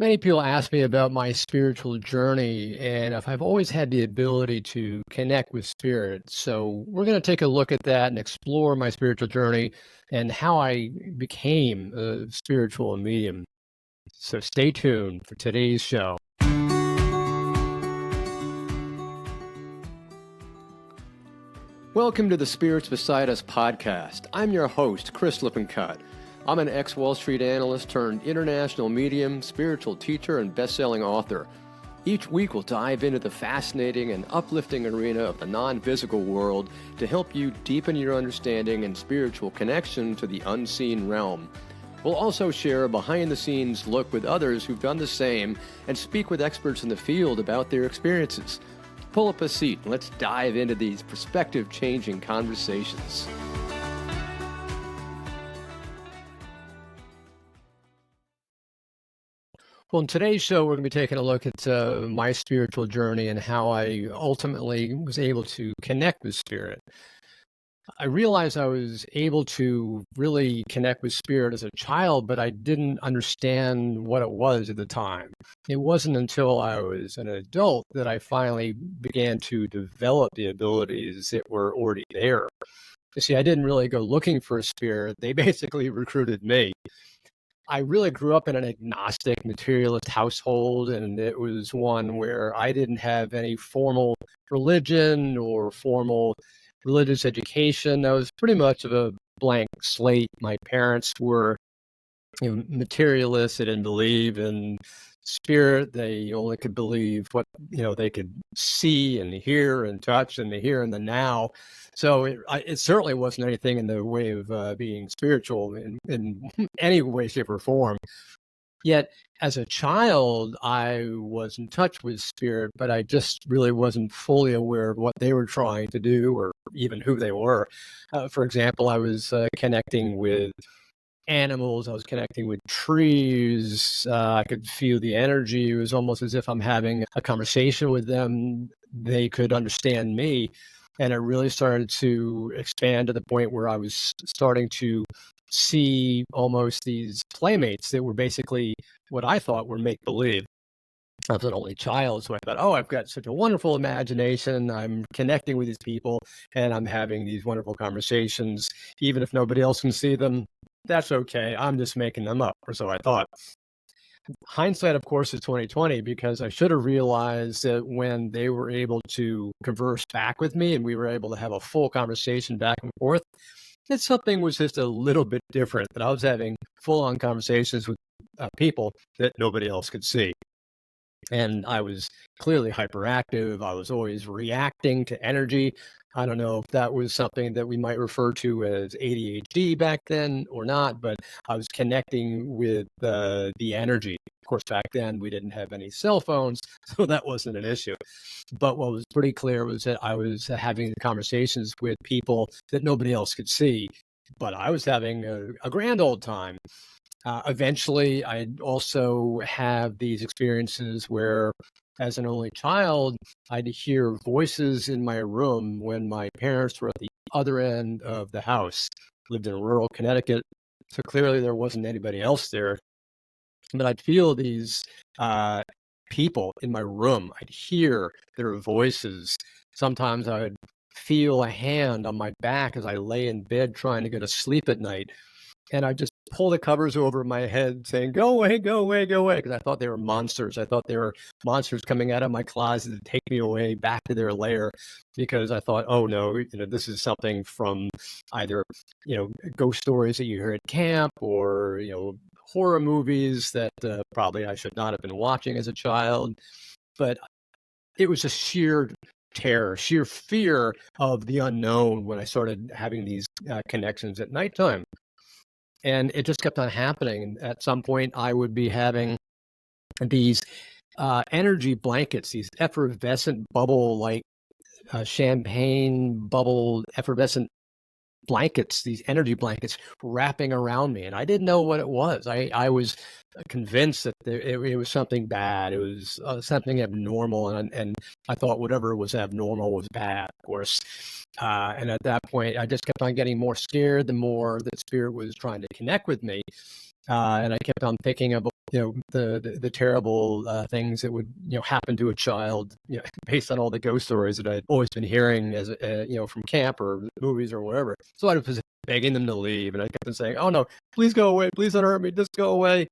Many people ask me about my spiritual journey and if I've always had the ability to connect with spirit. So, we're going to take a look at that and explore my spiritual journey and how I became a spiritual medium. So, stay tuned for today's show. Welcome to the Spirits Beside Us podcast. I'm your host, Chris Lippincott. I'm an ex-Wall Street analyst turned international medium, spiritual teacher, and best-selling author. Each week we'll dive into the fascinating and uplifting arena of the non-physical world to help you deepen your understanding and spiritual connection to the unseen realm. We'll also share a behind-the-scenes look with others who've done the same and speak with experts in the field about their experiences. Pull up a seat and let's dive into these perspective-changing conversations. Well, in today's show, we're going to be taking a look at my spiritual journey and how I ultimately was able to connect with spirit. I realized I was able to really connect with spirit as a child, but I didn't understand what it was at the time. It wasn't until I was an adult that I finally began to develop the abilities that were already there. You see, I didn't really go looking for a spirit. They basically recruited me. I really grew up in an agnostic materialist household, and it was one where I didn't have any formal religion or formal religious education. I was pretty much of a blank slate. My parents were materialists. They didn't believe in spirit. They only could believe what they could see and hear and touch and the here and the now. So it certainly wasn't anything in the way of being spiritual in any way, shape, or form. Yet, as a child, I was in touch with spirit, but I just really wasn't fully aware of what they were trying to do or even who they were. For example, I was connecting with animals. I was connecting with trees. I could feel the energy. It was almost as if I'm having a conversation with them. They could understand me. And it really started to expand to the point where I was starting to see almost these playmates that were basically what I thought were make-believe. I was an only child, so I thought, oh, I've got such a wonderful imagination. I'm connecting with these people, and I'm having these wonderful conversations. Even if nobody else can see them, that's okay. I'm just making them up, or so I thought. Hindsight, of course, is 2020, because I should have realized that when they were able to converse back with me and we were able to have a full conversation back and forth, that something was just a little bit different, that I was having full-on conversations with people that nobody else could see. And I was clearly hyperactive. I was always reacting to energy. I don't know if that was something that we might refer to as ADHD back then or not, but I was connecting with the energy. Of course, back then we didn't have any cell phones, so that wasn't an issue. But what was pretty clear was that I was having conversations with people that nobody else could see, but I was having a grand old time. Eventually, I'd also have these experiences where, as an only child, I'd hear voices in my room when my parents were at the other end of the house. Lived in rural Connecticut, so clearly there wasn't anybody else there. But I'd feel these people in my room. I'd hear their voices. Sometimes I would feel a hand on my back as I lay in bed trying to go to sleep at night. And I just pull the covers over my head saying, go away, go away, go away. Because I thought they were monsters. I thought they were monsters coming out of my closet to take me away back to their lair. Because I thought, oh no, this is something from either, ghost stories that you hear at camp or, horror movies that probably I should not have been watching as a child. But it was just sheer terror, sheer fear of the unknown when I started having these connections at nighttime. And it just kept on happening. And at some point, I would be having these energy blankets, these effervescent bubble-like champagne bubble effervescent blankets, these energy blankets wrapping around me. And I didn't know what it was. I was convinced that it was something bad. It was something abnormal. And I thought whatever was abnormal was bad, of course. And at that point, I just kept on getting more scared the more that spirit was trying to connect with me. And I kept on thinking of the terrible things that would happen to a child, based on all the ghost stories that I'd always been hearing as from camp or movies or wherever. So I was begging them to leave, and I kept on saying, "Oh no, please go away, please don't hurt me, just go away."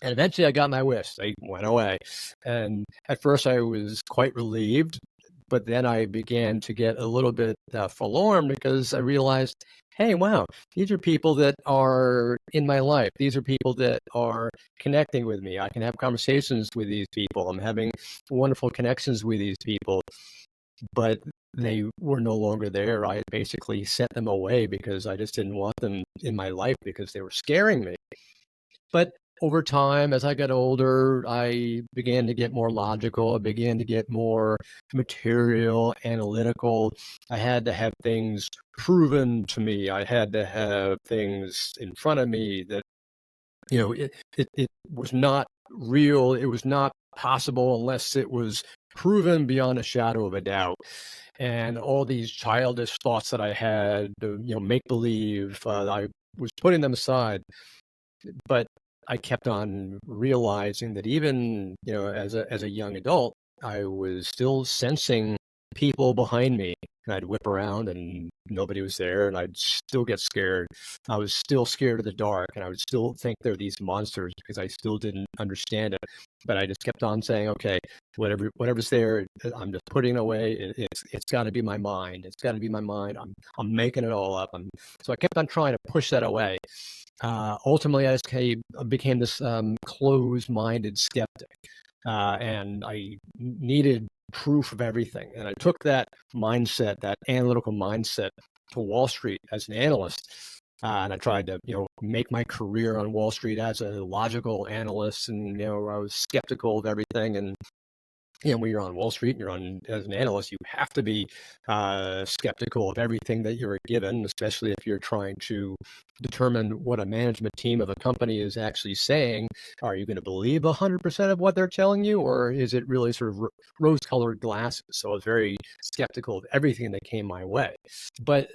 And eventually I got my wish. They went away. And at first I was quite relieved, but then I began to get a little bit forlorn because I realized, hey, wow, these are people that are in my life. These are people that are connecting with me. I can have conversations with these people. I'm having wonderful connections with these people, but they were no longer there. I had basically sent them away because I just didn't want them in my life because they were scaring me. But over time, as I got older, I began to get more logical. I began to get more material, analytical. I had to have things proven to me. I had to have things in front of me that, it was not real. It was not possible unless it was proven beyond a shadow of a doubt. And all these childish thoughts that I had, make believe, I was putting them aside. But I kept on realizing that even, as a young adult, I was still sensing people behind me. And I'd whip around and nobody was there, and I'd still get scared. I was still scared of the dark, and I would still think they're these monsters because I still didn't understand it. But I just kept on saying, okay, whatever's there, I'm just putting it away. It's got to be my mind. It's got to be my mind. I'm making it all up. So I kept on trying to push that away. Ultimately, I became this closed-minded skeptic, and I needed proof of everything. And I took that mindset, that analytical mindset, to Wall Street as an analyst. And I tried to, make my career on Wall Street as a logical analyst, and I was skeptical of everything. And when you're on Wall Street and you're on as an analyst, you have to be skeptical of everything that you're given, especially if you're trying to determine what a management team of a company is actually saying. Are you going to believe 100% of what they're telling you, or is it really sort of rose-colored glasses? So I was very skeptical of everything that came my way. But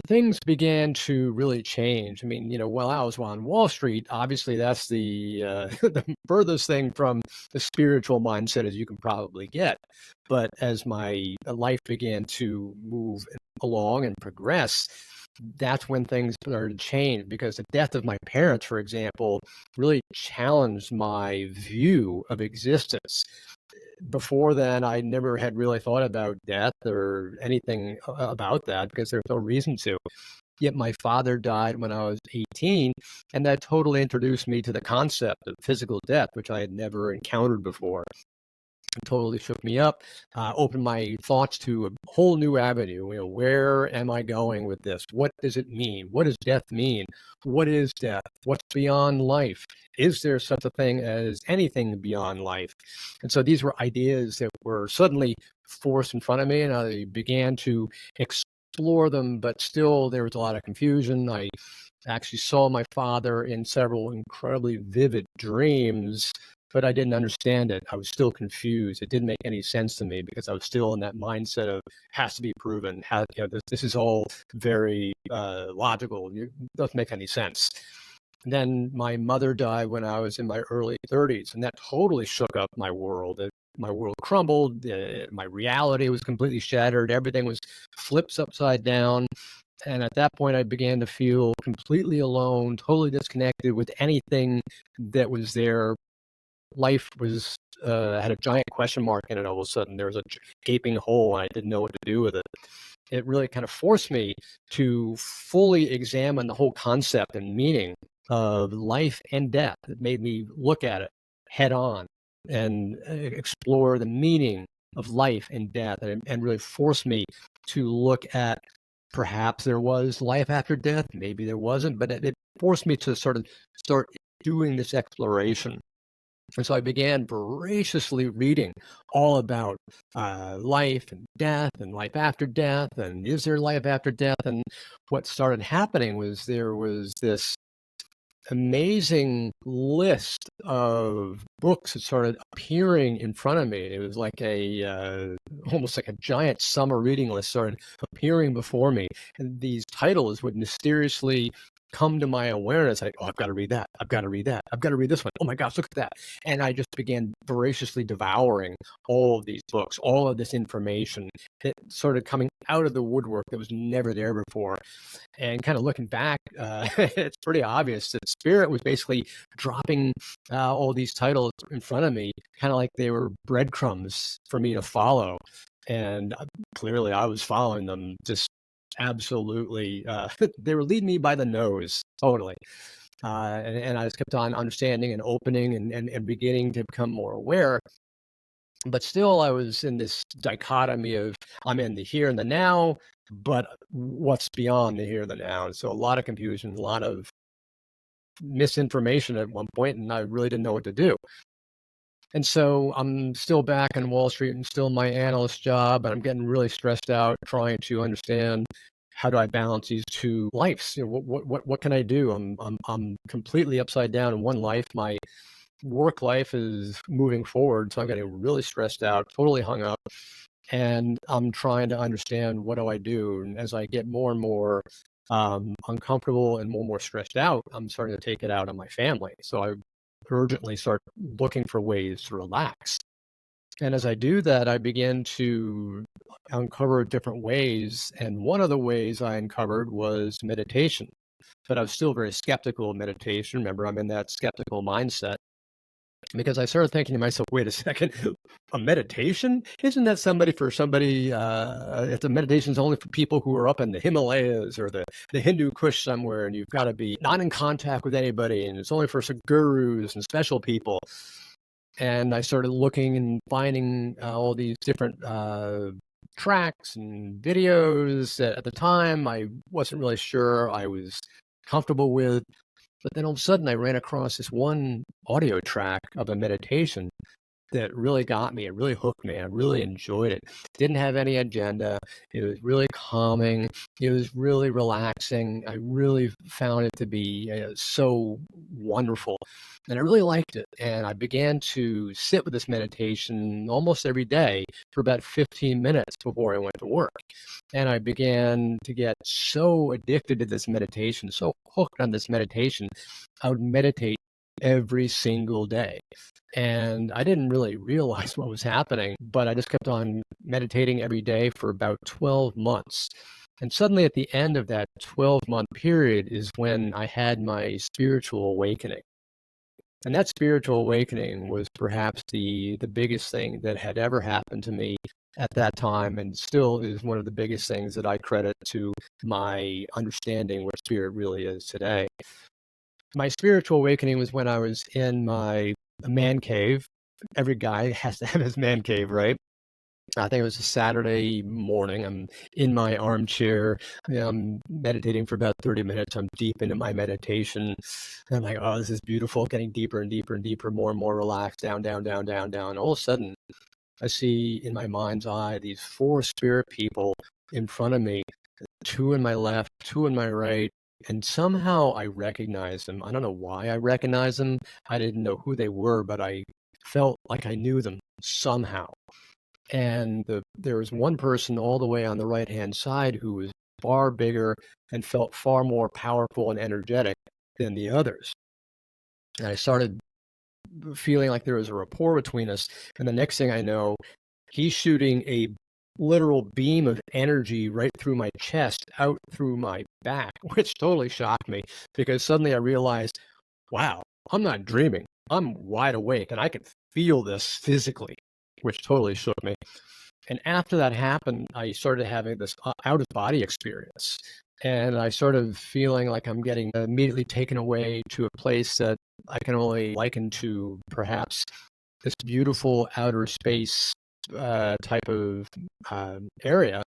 things began to really change. I mean, while I was on Wall Street, obviously that's the the furthest thing from the spiritual mindset as you can probably get. But as my life began to move along and progress, that's when things started to change, because the death of my parents, for example, really challenged my view of existence. Before then, I never had really thought about death or anything about that because there's no reason to. Yet my father died when I was 18, and that totally introduced me to the concept of physical death, which I had never encountered before. It totally shook me up, opened my thoughts to a whole new avenue. Where am I going with this? What does it mean? What does death mean? What is death? What's beyond life? Is there such a thing as anything beyond life? And so these were ideas that were suddenly forced in front of me, and I began to explore them, but still there was a lot of confusion. I actually saw my father in several incredibly vivid dreams, but I didn't understand it. I was still confused. It didn't make any sense to me because I was still in that mindset of has to be proven. This is all very logical. It doesn't make any sense. And then my mother died when I was in my early 30s, and that totally shook up my world. My world crumbled. My reality was completely shattered. Everything was flipped upside down. And at that point, I began to feel completely alone, totally disconnected with anything that was there. Life was had a giant question mark in it. All of a sudden, there was a gaping hole, and I didn't know what to do with it. It really kind of forced me to fully examine the whole concept and meaning of life and death. It made me look at it head on and explore the meaning of life and death, and really forced me to look at perhaps there was life after death, maybe there wasn't, but it forced me to sort of start doing this exploration. And so I began voraciously reading all about life and death and life after death, and is there life after death? And what started happening was there was this amazing list of books that started appearing in front of me. It was like almost like a giant summer reading list started appearing before me, and these titles would mysteriously come to my awareness. Oh, I've got to read that. I've got to read that. I've got to read this one. Oh my gosh, look at that. And I just began voraciously devouring all of these books, all of this information that started coming out of the woodwork that was never there before. And kind of looking back, it's pretty obvious that Spirit was basically dropping all these titles in front of me, kind of like they were breadcrumbs for me to follow. And clearly I was following them just absolutely. They were leading me by the nose, totally. And I just kept on understanding and opening and beginning to become more aware. But still, I was in this dichotomy of I'm in the here and the now, but what's beyond the here and the now? And so a lot of confusion, a lot of misinformation at one point, and I really didn't know what to do. And so I'm still back on Wall Street and still in my analyst job, and I'm getting really stressed out trying to understand how do I balance these two lives? What can I do? I'm completely upside down in one life. My work life is moving forward, so I'm getting really stressed out, totally hung up, and I'm trying to understand what do I do. And as I get more and more uncomfortable and more stressed out, I'm starting to take it out on my family. So I urgently start looking for ways to relax. And as I do that, I begin to uncover different ways. And one of the ways I uncovered was meditation. But I was still very skeptical of meditation. Remember, I'm in that skeptical mindset because I started thinking to myself, wait a second, a meditation? Isn't that for somebody, if the meditation's only for people who are up in the Himalayas or the Hindu Kush somewhere, and you've got to be not in contact with anybody, and it's only for some gurus and special people. And I started looking and finding all these different tracks and videos that at the time I wasn't really sure I was comfortable with. But then all of a sudden I ran across this one audio track of a meditation that really got me. It really hooked me. I really enjoyed it. Didn't have any agenda. It was really calming. It was really relaxing. I really found it to be so wonderful. And I really liked it. And I began to sit with this meditation almost every day for about 15 minutes before I went to work. And I began to get so addicted to this meditation, so hooked on this meditation, I would meditate every single day. And I didn't really realize what was happening, but I just kept on meditating every day for about 12 months. And suddenly at the end of that 12-month period is when I had my spiritual awakening. And that spiritual awakening was perhaps the biggest thing that had ever happened to me at that time, and still is one of the biggest things that I credit to my understanding what spirit really is today. My spiritual awakening was when I was in my man cave. Every guy has to have his man cave, right? I think it was a Saturday morning. I'm in my armchair. I'm meditating for about 30 minutes. I'm deep into my meditation. And I'm like, oh, this is beautiful, getting deeper and deeper and deeper, more and more relaxed, down, down, down, down, down. All of a sudden, I see in my mind's eye these four spirit people in front of me, two in my left, two in my right. And somehow I recognize them. I don't know why I recognize them. I didn't know who they were, but I felt like I knew them somehow. And there was one person all the way on the right-hand side who was far bigger and felt far more powerful and energetic than the others. And I started feeling like there was a rapport between us. And the next thing I know, he's shooting a literal beam of energy right through my chest, out through my back, which totally shocked me because suddenly I realized, wow, I'm not dreaming. I'm wide awake and I can feel this physically, which totally shook me. And after that happened, I started having this out of body experience. And I started feeling like I'm getting immediately taken away to a place that I can only liken to perhaps this beautiful outer space type of area.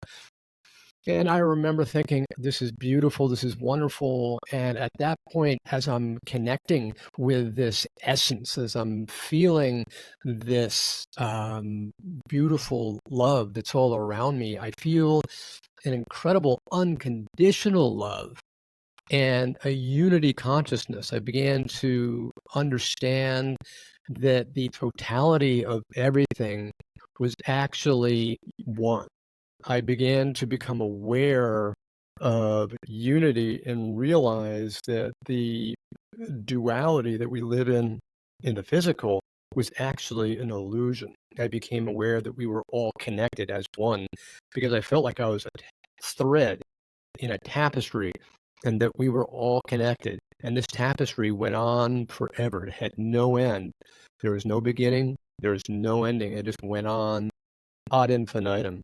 And I remember thinking, this is beautiful, this is wonderful. And at that point, as I'm connecting with this essence, as I'm feeling this beautiful love that's all around me, I feel an incredible unconditional love and a unity consciousness. I began to understand that the totality of everything was actually one. I began to become aware of unity and realize that the duality that we live in the physical was actually an illusion. I became aware that we were all connected as one because I felt like I was a thread in a tapestry and that we were all connected. And this tapestry went on forever. It had no end. There was no beginning. There was no ending. It just went on ad infinitum.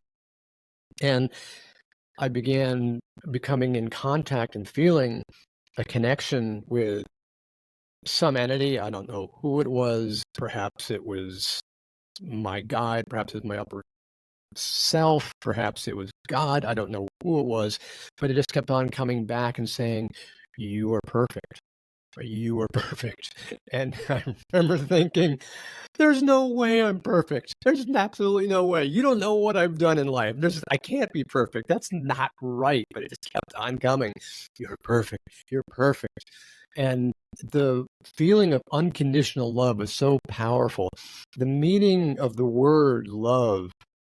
And I began becoming in contact and feeling a connection with some entity. I don't know who it was. Perhaps it was my guide. Perhaps it was my upper self. Perhaps it was God. I don't know who it was, but it just kept on coming back and saying, "You are perfect. You are perfect." And I remember thinking, there's no way I'm perfect. There's absolutely no way. You don't know what I've done in life. I can't be perfect. That's not right. But it just kept on coming. You're perfect. You're perfect. And the feeling of unconditional love was so powerful. The meaning of the word love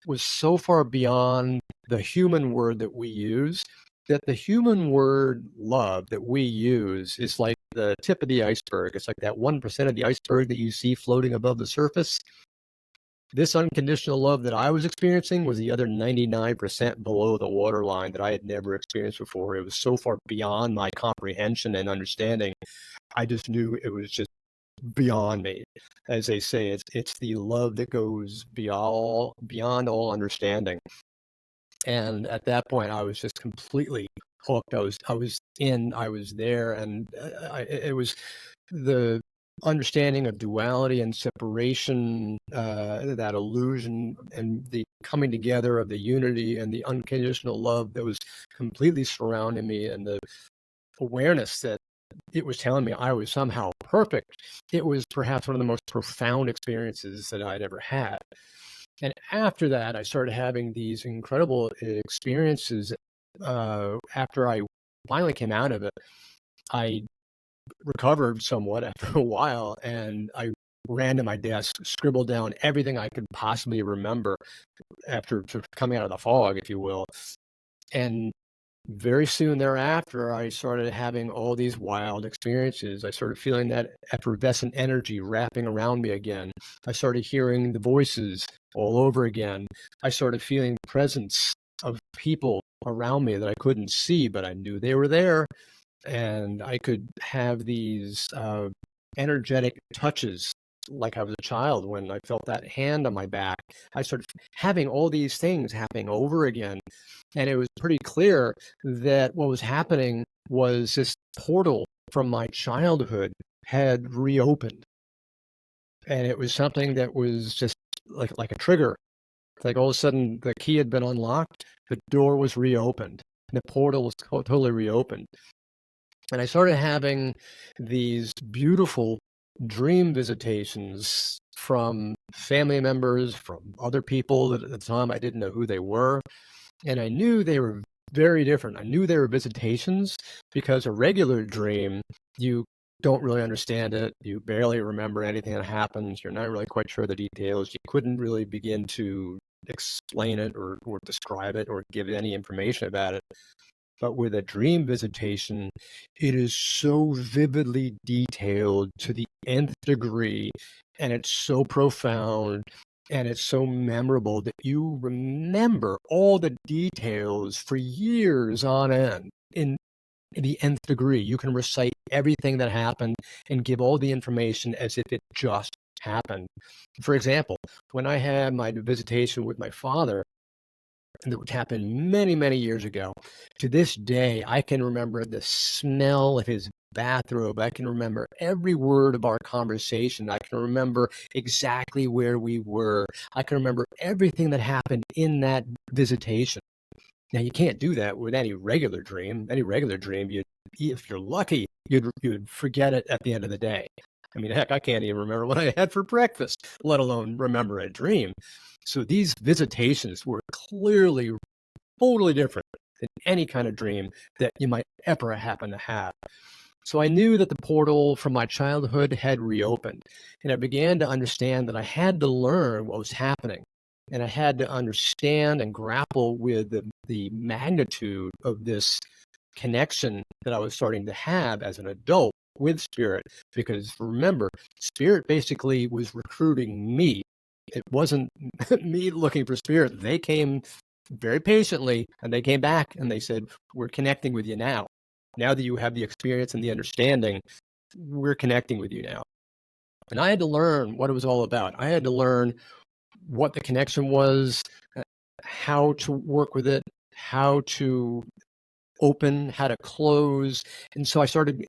was so far beyond the human word that we use that the human word love that we use is like the tip of the iceberg. It's like that 1% of the iceberg that you see floating above the surface. This unconditional love that I was experiencing was the other 99% below the waterline that I had never experienced before. It was so far beyond my comprehension and understanding. I just knew it was just beyond me. As they say, it's the love that goes beyond all understanding. And at that point, I was just completely hooked. I was there, and it was the understanding of duality and separation, that illusion, and the coming together of the unity and the unconditional love that was completely surrounding me, and the awareness that it was telling me I was somehow perfect. It was perhaps one of the most profound experiences that I'd ever had. And after that, I started having these incredible experiences. After I finally came out of it, I recovered somewhat after a while, and I ran to my desk, scribbled down everything I could possibly remember after sort of coming out of the fog, if you will. And very soon thereafter, I started having all these wild experiences. I started feeling that effervescent energy wrapping around me again. I started hearing the voices all over again. I started feeling the presence of people around me that I couldn't see, but I knew they were there. And I could have these energetic touches like I was a child when I felt that hand on my back. I started having all these things happening over again. And it was pretty clear that what was happening was this portal from my childhood had reopened. And it was something that was just like a trigger. Like all of a sudden the key had been unlocked, the door was reopened, and the portal was totally reopened. And I started having these beautiful dream visitations from family members, from other people that at the time I didn't know who they were. And I knew they were very different. I knew they were visitations because a regular dream, you don't really understand it. You barely remember anything that happens. You're not really quite sure the details. You couldn't really begin to explain it or describe it or give any information about it. But with a dream visitation, it is so vividly detailed to the nth degree, and it's so profound, and it's so memorable that you remember all the details for years on end in the nth degree. You can recite everything that happened and give all the information as if it just happened. For example, when I had my visitation with my father, that happened many, many years ago. To this day, I can remember the smell of his bathrobe. I can remember every word of our conversation. I can remember exactly where we were. I can remember everything that happened in that visitation. Now, you can't do that with any regular dream. Any regular dream, if you're lucky, you'd forget it at the end of the day. I mean, heck, I can't even remember what I had for breakfast, let alone remember a dream. So these visitations were clearly totally different than any kind of dream that you might ever happen to have. So I knew that the portal from my childhood had reopened, and I began to understand that I had to learn what was happening. And I had to understand and grapple with the magnitude of this connection that I was starting to have as an adult with spirit. Because remember, spirit basically was recruiting me. It wasn't me looking for spirit. They came very patiently and they came back and they said, we're connecting with you now. Now that you have the experience and the understanding, we're connecting with you now. And I had to learn what it was all about. I had to learn what the connection was, how to work with it, how to open, how to close. And so I started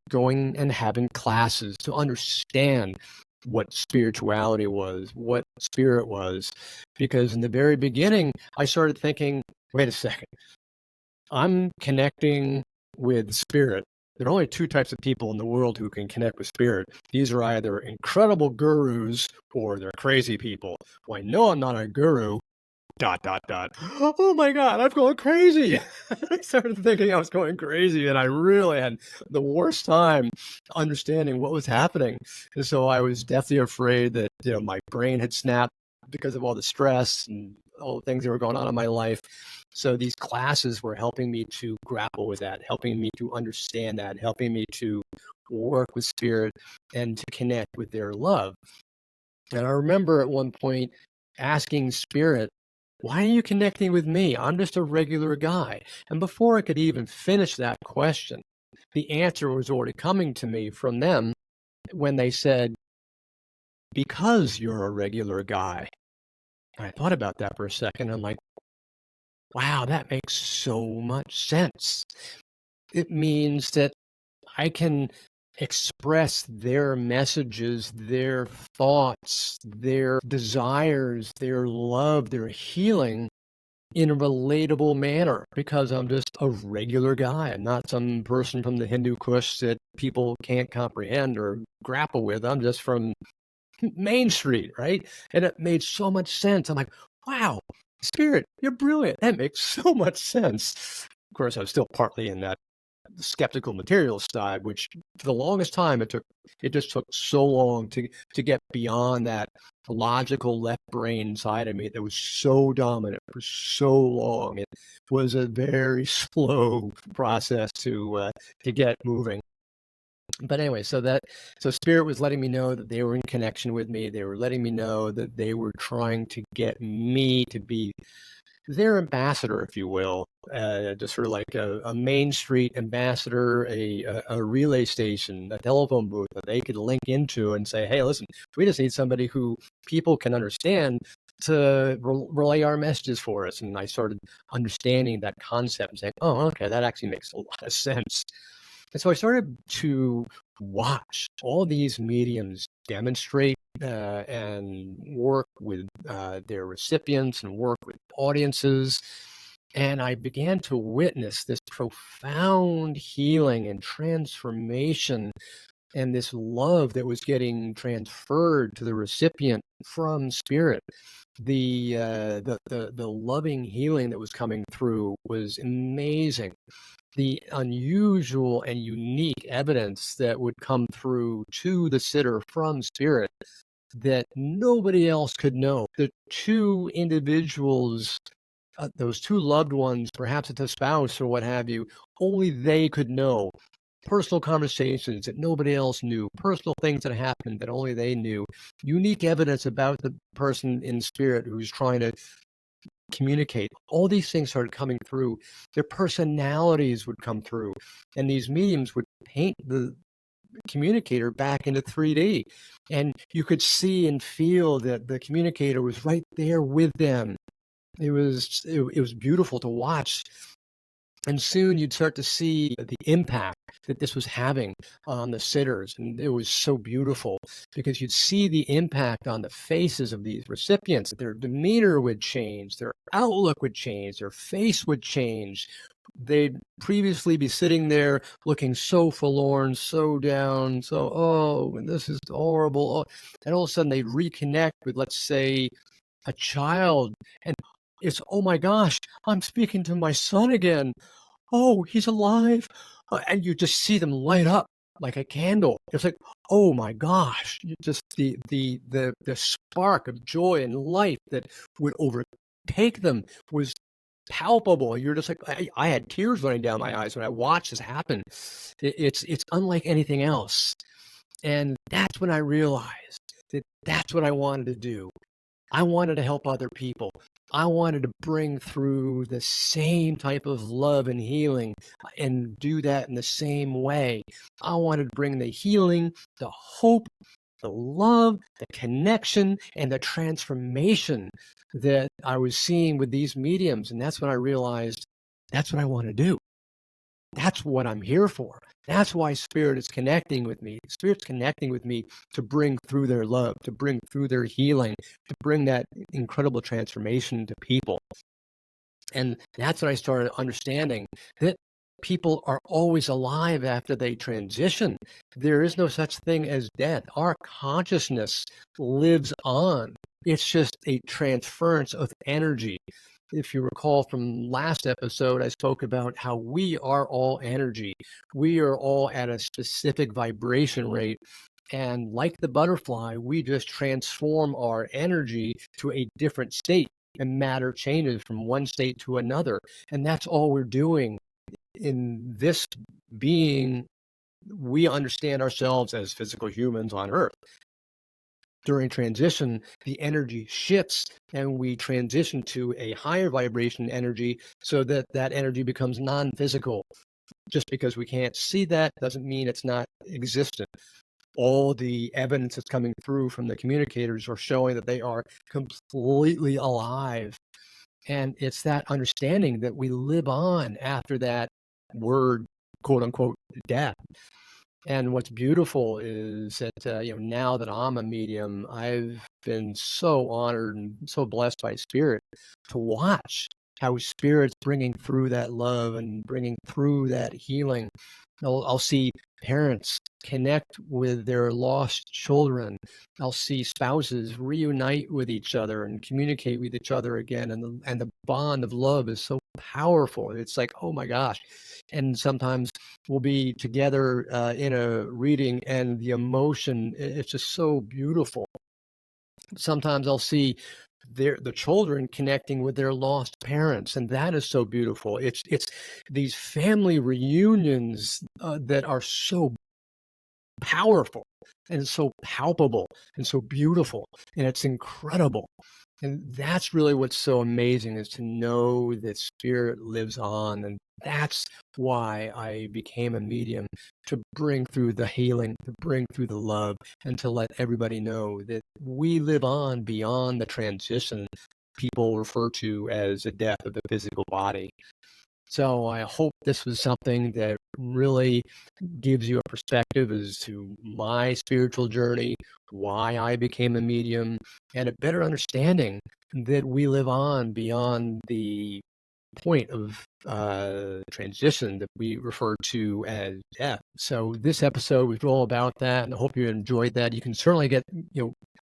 going and having classes to understand what spirituality was, what spirit was. Because in the very beginning, I started thinking, wait a second, I'm connecting with spirit. There are only two types of people in the world who can connect with spirit. These are either incredible gurus or they're crazy people. Well, I know I'm not a guru. ... Oh my God, I'm going crazy. I started thinking I was going crazy, and I really had the worst time understanding what was happening. And so I was deathly afraid that my brain had snapped because of all the stress and all the things that were going on in my life. So these classes were helping me to grapple with that, helping me to understand that, helping me to work with spirit and to connect with their love. And I remember at one point asking spirit, why are you connecting with me? I'm just a regular guy. And before I could even finish that question, the answer was already coming to me from them when they said, because you're a regular guy. And I thought about that for a second. I'm like, wow, that makes so much sense. It means that I can express their messages, their thoughts, their desires, their love, their healing in a relatable manner because I'm just a regular guy. I'm not some person from the Hindu Kush that people can't comprehend or grapple with. I'm just from Main Street, right? And it made so much sense. I'm like, wow, spirit, you're brilliant. That makes so much sense. Of course, I was still partly in that skeptical materialist side, which for the longest time it just took so long to get beyond that logical left brain side of me that was so dominant for so long. It was a very slow process to get moving. But anyway, so spirit was letting me know that they were in connection with me. They were letting me know that they were trying to get me to be their ambassador, if you will, just sort of like a Main Street ambassador, a relay station, a telephone booth that they could link into and say, hey, listen, we just need somebody who people can understand to relay our messages for us. And I started understanding that concept and saying, oh, okay, that actually makes a lot of sense. And so I started to watch all these mediums demonstrate and work with their recipients and work with audiences. And I began to witness this profound healing and transformation and this love that was getting transferred to the recipient from spirit. The loving healing that was coming through was amazing. The unusual and unique evidence that would come through to the sitter from spirit that nobody else could know. The two individuals, those two loved ones, perhaps it's a spouse or what have you, only they could know. Personal conversations that nobody else knew, personal things that happened that only they knew, unique evidence about the person in spirit who's trying to communicate. All these things started coming through. Their personalities would come through, and these mediums would paint the communicator back into 3D. And you could see and feel that the communicator was right there with them. It was beautiful to watch. And soon you'd start to see the impact that this was having on the sitters. And it was so beautiful because you'd see the impact on the faces of these recipients. Their demeanor would change, their outlook would change, their face would change. They'd previously be sitting there looking so forlorn, so down, so, oh, this is horrible. Oh. And all of a sudden they'd reconnect with, let's say, a child. And it's, oh my gosh, I'm speaking to my son again. Oh, he's alive. And you just see them light up. like a candle. It's like, oh my gosh, just the spark of joy and life that would overtake them was palpable. You're just like, I had tears running down my eyes when I watched this happen. It's unlike anything else. And that's when I realized that that's what I wanted to do. I wanted to help other people. I wanted to bring through the same type of love and healing and do that in the same way. I wanted to bring the healing, the hope, the love, the connection, and the transformation that I was seeing with these mediums. And that's when I realized that's what I want to do. That's what I'm here for. That's why Spirit is connecting with me. Spirit's connecting with me to bring through their love, to bring through their healing, to bring that incredible transformation to people. And that's when I started understanding that people are always alive after they transition. There is no such thing as death. Our consciousness lives on. It's just a transference of energy. If you recall from last episode, I spoke about how we are all energy. We are all at a specific vibration rate. And like the butterfly, we just transform our energy to a different state, and matter changes from one state to another. And that's all we're doing in this being. We understand ourselves as physical humans on Earth. During transition, the energy shifts and we transition to a higher vibration energy so that that energy becomes non-physical. Just because we can't see that doesn't mean it's not existent. All the evidence that's coming through from the communicators are showing that they are completely alive. And it's that understanding that we live on after that word, quote unquote, death. And what's beautiful is that, now that I'm a medium, I've been so honored and so blessed by Spirit to watch how Spirit's bringing through that love and bringing through that healing. I'll see parents connect with their lost children. I'll see spouses reunite with each other and communicate with each other again. And the bond of love is so powerful. It's like, oh my gosh. And sometimes we'll be together in a reading and the emotion, it's just so beautiful. Sometimes I'll see the children connecting with their lost parents, and that is so beautiful. It's these family reunions that are so powerful and so palpable and so beautiful, and it's incredible. And that's really what's so amazing, is to know that Spirit lives on. And that's why I became a medium, to bring through the healing, to bring through the love, and to let everybody know that we live on beyond the transition people refer to as the death of the physical body. So I hope this was something that really gives you a perspective as to my spiritual journey, why I became a medium, and a better understanding that we live on beyond the point of transition that we refer to as death. So this episode was all about that, and I hope you enjoyed that. You can certainly get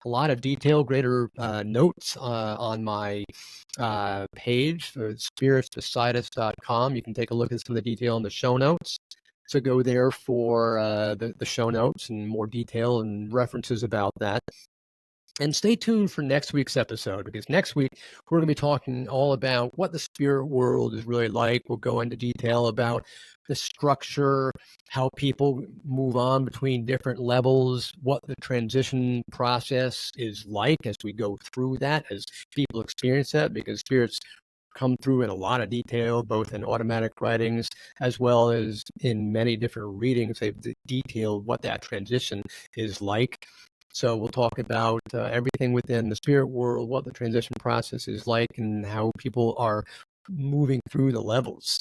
a lot of detail, greater notes on my page, spiritsbesideus.com. You can take a look at some of the detail in the show notes. So go there for the show notes and more detail and references about that. And stay tuned for next week's episode, because next week we're going to be talking all about what the spirit world is really like. We'll go into detail about the structure, how people move on between different levels, what the transition process is like as we go through that, as people experience that, because spirits come through in a lot of detail, both in automatic writings as well as in many different readings. They've detailed what that transition is like. So we'll talk about everything within the spirit world, what the transition process is like, and how people are moving through the levels.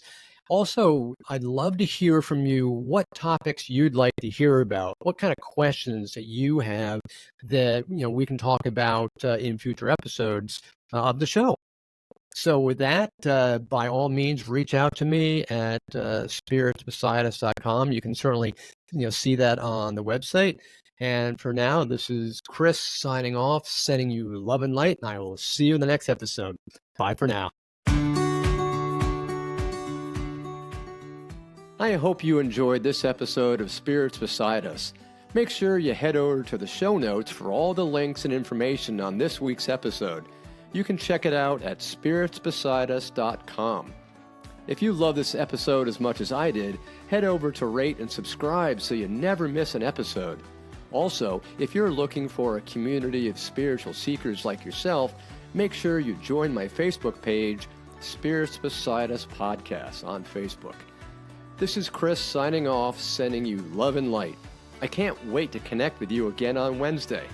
Also, I'd love to hear from you what topics you'd like to hear about, what kind of questions that you have that we can talk about in future episodes of the show. So with that, by all means, reach out to me at spiritsbesideus.com. You can certainly see that on the website. And for now, this is Chris signing off, sending you love and light, and I will see you in the next episode. Bye for now. I hope you enjoyed this episode of Spirits Beside Us. Make sure you head over to the show notes for all the links and information on this week's episode. You can check it out at spiritsbesideus.com. If you love this episode as much as I did, head over to rate and subscribe so you never miss an episode. Also, if you're looking for a community of spiritual seekers like yourself, make sure you join my Facebook page, Spirits Beside Us Podcast on Facebook. This is Chris signing off, sending you love and light. I can't wait to connect with you again on Wednesday.